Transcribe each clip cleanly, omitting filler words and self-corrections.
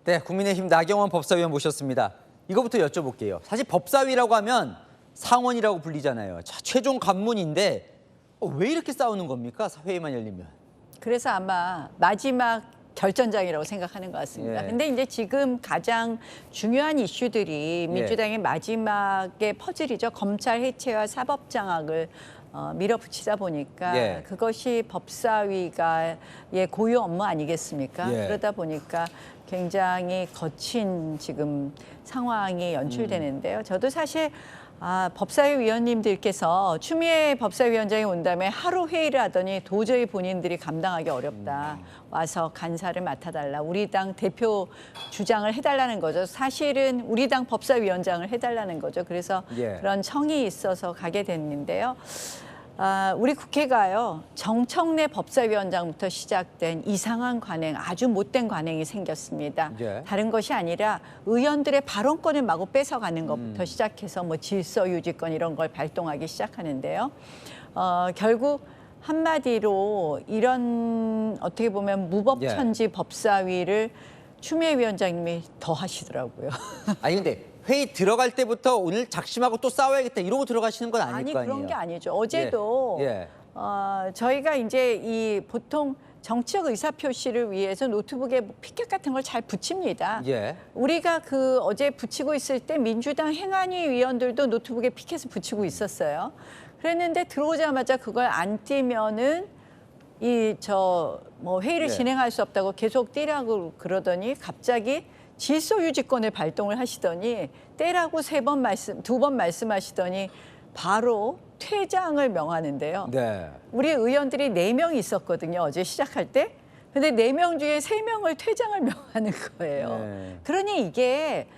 네, 국민의힘 나경원 법사위원 모셨습니다. 이거부터 여쭤볼게요. 사실 법사위라고 하면 상원이라고 불리잖아요. 자, 최종 관문인데 왜 이렇게 싸우는 겁니까? 회의만 열리면. 그래서 아마 마지막 결전장이라고 생각하는 것 같습니다. 예. 근데 이제 지금 가장 중요한 이슈들이 민주당의 마지막의 퍼즐이죠. 검찰 해체와 사법 장악을 밀어붙이다 보니까 예. 그것이 법사위가의 고유 업무 아니겠습니까? 예. 그러다 보니까 굉장히 거친 지금 상황이 연출되는데요. 저도 사실 법사위 위원님들께서 추미애 법사위원장이 온 다음에 하루 회의를 하더니 도저히 본인들이 감당하기 어렵다. 와서 간사를 맡아달라. 우리 당 대표 주장을 해달라는 거죠. 사실은 우리 당 법사위원장을 해달라는 거죠. 그래서 예. 그런 청이 있어서 가게 됐는데요. 우리 국회가요, 정청래 법사위원장부터 시작된 이상한 관행, 아주 못된 관행이 생겼습니다. 예. 다른 것이 아니라 의원들의 발언권을 마구 뺏어가는 것부터 시작해서 뭐 질서유지권 이런 걸 발동하기 시작하는데요. 결국 한마디로 이런 어떻게 보면 무법천지 법사위를 추미애 위원장님이 더 하시더라고요. 아니 근데 회의 들어갈 때부터 오늘 작심하고 또 싸워야겠다 이러고 들어가시는 건 아닐 아니 거 아니에요? 그런 게 아니죠. 어제도 예. 저희가 이제 이 보통 정치적 의사표시를 위해서 노트북에 피켓 같은 걸 잘 붙입니다. 예. 우리가 그 어제 붙이고 있을 때 민주당 행안위 위원들도 노트북에 피켓을 붙이고 있었어요. 그랬는데 들어오자마자 그걸 안 띄면은 회의를 예. 진행할 수 없다고 계속 띄라고 그러더니 갑자기 질서유지권을 발동을 하시더니 떼라고 두 번 말씀하시더니 바로 퇴장을 명하는데요. 네. 우리 의원들이 4명이 있었거든요. 어제 시작할 때. 근데 4명 중에 3명을 퇴장을 명하는 거예요. 네. 그러니 이게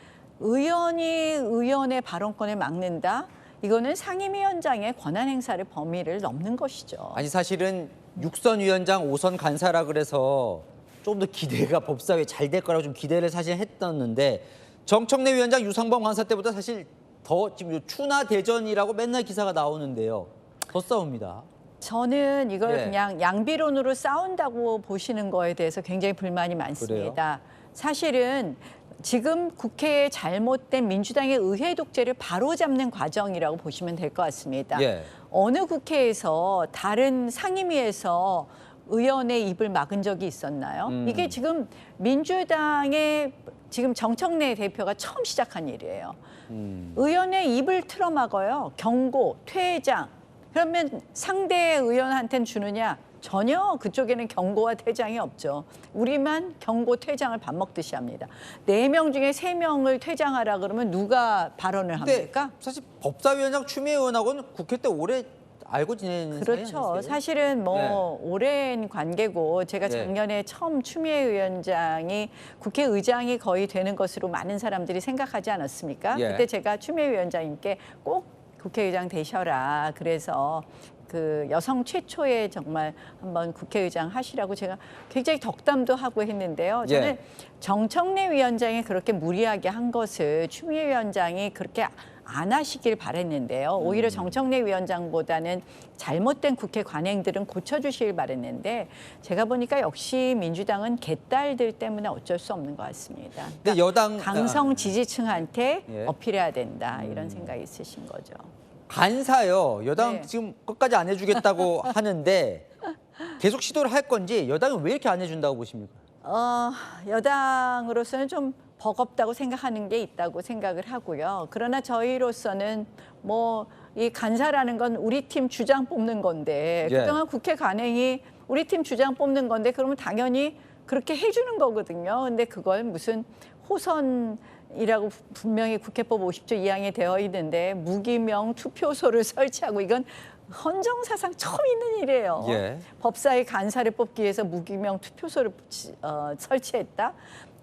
의원이 의원의 발언권을 막는다? 이거는 상임위원장의 권한 행사를 범위를 넘는 것이죠. 아니 사실은 6선 위원장, 5선 간사라 그래서 좀 더 기대가 법사위에 잘 될 거라고 좀 기대를 사실 했었는데 정청래 위원장, 유상범 간사 때보다 사실 더 지금 추나 대전이라고 맨날 기사가 나오는데요. 더 싸웁니다. 저는 이걸 예. 그냥 양비론으로 싸운다고 보시는 거에 대해서 굉장히 불만이 많습니다. 사실은 지금 국회의 잘못된 민주당의 의회 독재를 바로잡는 과정이라고 보시면 될 것 같습니다. 예. 어느 국회에서 다른 상임위에서 의원의 입을 막은 적이 있었나요? 이게 지금 민주당의 지금 정청래 대표가 처음 시작한 일이에요. 의원의 입을 틀어막아요. 경고, 퇴장. 그러면 상대 의원한테는 주느냐? 전혀 그쪽에는 경고와 퇴장이 없죠. 우리만 경고, 퇴장을 밥 먹듯이 합니다. 4명 중에 3명을 퇴장하라 그러면 누가 발언을 근데 합니까? 사실 법사위원장 추미애 의원하고는 국회 때 오래 알고 지내는 사이 그렇죠. 아니세요? 사실은 오랜 관계고 제가 네. 작년에 처음 추미애 위원장이 국회의장이 거의 되는 것으로 많은 사람들이 생각하지 않았습니까? 예. 그때 제가 추미애 위원장님께 꼭 국회의장 되셔라. 그래서 그 여성 최초의 정말 한번 국회의장 하시라고 제가 굉장히 덕담도 하고 했는데요. 저는 예. 정청래 위원장이 그렇게 무리하게 한 것을 추미애 위원장이 그렇게 안 하시길 바랬는데요. 오히려 정청래 위원장보다는 잘못된 국회 관행들은 고쳐주시길 바랬는데 제가 보니까 역시 민주당은 개딸들 때문에 어쩔 수 없는 것 같습니다. 근데 여당 강성 지지층한테 예. 어필해야 된다 이런 생각이 있으신 거죠. 간사요. 여당 네. 지금 끝까지 안 해주겠다고 하는데 계속 시도를 할 건지 여당은 왜 이렇게 안 해준다고 보십니까? 여당으로서는 좀 버겁다고 생각하는 게 있다고 생각을 하고요. 그러나 저희로서는 이 간사라는 건 우리 팀 주장 뽑는 건데 예. 그동안 국회 관행이 우리 팀 주장 뽑는 건데 그러면 당연히 그렇게 해주는 거거든요. 근데 그걸 무슨 호선이라고 분명히 국회법 50조 2항에 되어 있는데 무기명 투표소를 설치하고 이건 헌정사상 처음 있는 일이에요. 예. 법사위 간사를 뽑기 위해서 무기명 투표소를 설치했다.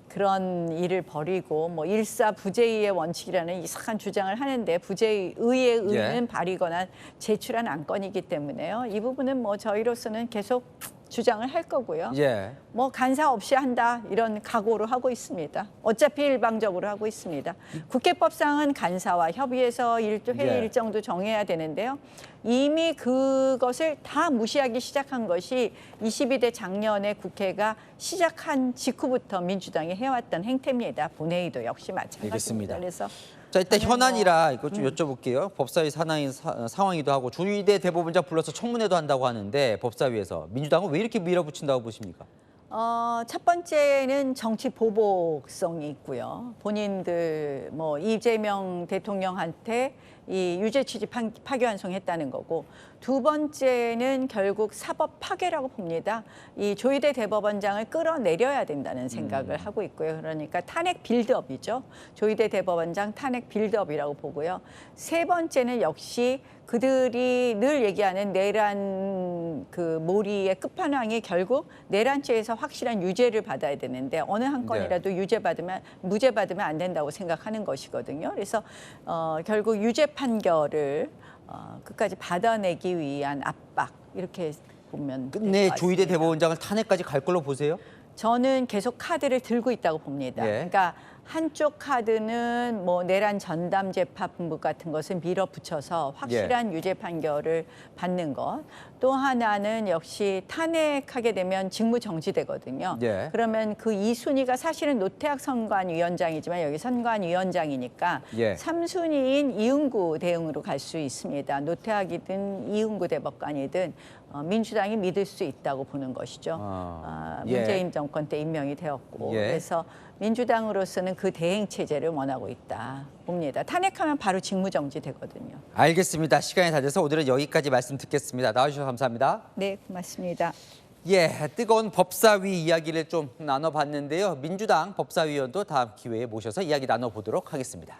그런 일을 벌이고 일사부재의의 원칙이라는 이상한 주장을 하는데 부재의의 의는 발의거나 제출한 안건이기 때문에요. 이 부분은 저희로서는 계속 주장을 할 거고요. 예. 뭐 간사 없이 한다 이런 각오로 하고 있습니다. 어차피 일방적으로 하고 있습니다. 국회법상은 간사와 협의해서 회의 예. 일정도 정해야 되는데요. 이미 그것을 다 무시하기 시작한 것이 22대 작년에 국회가 시작한 직후부터 민주당이 해왔던 행태입니다. 본회의도 역시 마찬가지입니다. 알겠습니다. 그래서 자, 일단 저는 현안이라 이거 좀 여쭤볼게요. 법사위 산하인 상황이기도 하고 조희대 대법원장 불러서 청문회도 한다고 하는데 법사위에서 민주당은 왜 이렇게 밀어붙인다고 보십니까? 첫 번째는 정치 보복성이 있고요. 본인들 뭐 이재명 대통령한테 이 유죄 취지 파기환송했다는 거고, 두 번째는 결국 사법 파괴라고 봅니다. 이 조희대 대법원장을 끌어내려야 된다는 생각을 하고 있고요. 그러니까 탄핵 빌드업이죠. 조희대 대법원장 탄핵 빌드업이라고 보고요. 세 번째는 역시 그들이 늘 얘기하는 내란 그 몰이의 끝판왕이 결국 내란죄에서 확실한 유죄를 받아야 되는데 어느 한 건이라도 무죄 받으면 안 된다고 생각하는 것이거든요. 그래서 결국 유죄 판결을 끝까지 받아내기 위한 압박 이렇게 보면 될 끝내 것 조희대 같습니다. 대법원장을 탄핵까지 갈 걸로 보세요? 저는 계속 카드를 들고 있다고 봅니다. 예. 그러니까 한쪽 카드는 뭐 내란 전담 재판부 같은 것을 밀어붙여서 확실한 유죄 판결을 받는 것. 또 하나는 역시 탄핵하게 되면 직무 정지되거든요. 예. 그러면 그 2순위가 사실은 노태학 선관위원장이지만 여기 선관위원장이니까 예. 3순위인 이응구 대응으로 갈 수 있습니다. 노태학이든 이응구 대법관이든 민주당이 믿을 수 있다고 보는 것이죠. 예. 문재인 정권 때 임명이 되었고 예. 그래서 민주당으로서는 그 대행 체제를 원하고 있다 봅니다. 탄핵하면 바로 직무정지 되거든요. 알겠습니다. 시간이 다 돼서 오늘은 여기까지 말씀 듣겠습니다. 나와주셔서 감사합니다. 네, 고맙습니다. 예, 뜨거운 법사위 이야기를 좀 나눠봤는데요. 민주당 법사위원도 다음 기회에 모셔서 이야기 나눠보도록 하겠습니다.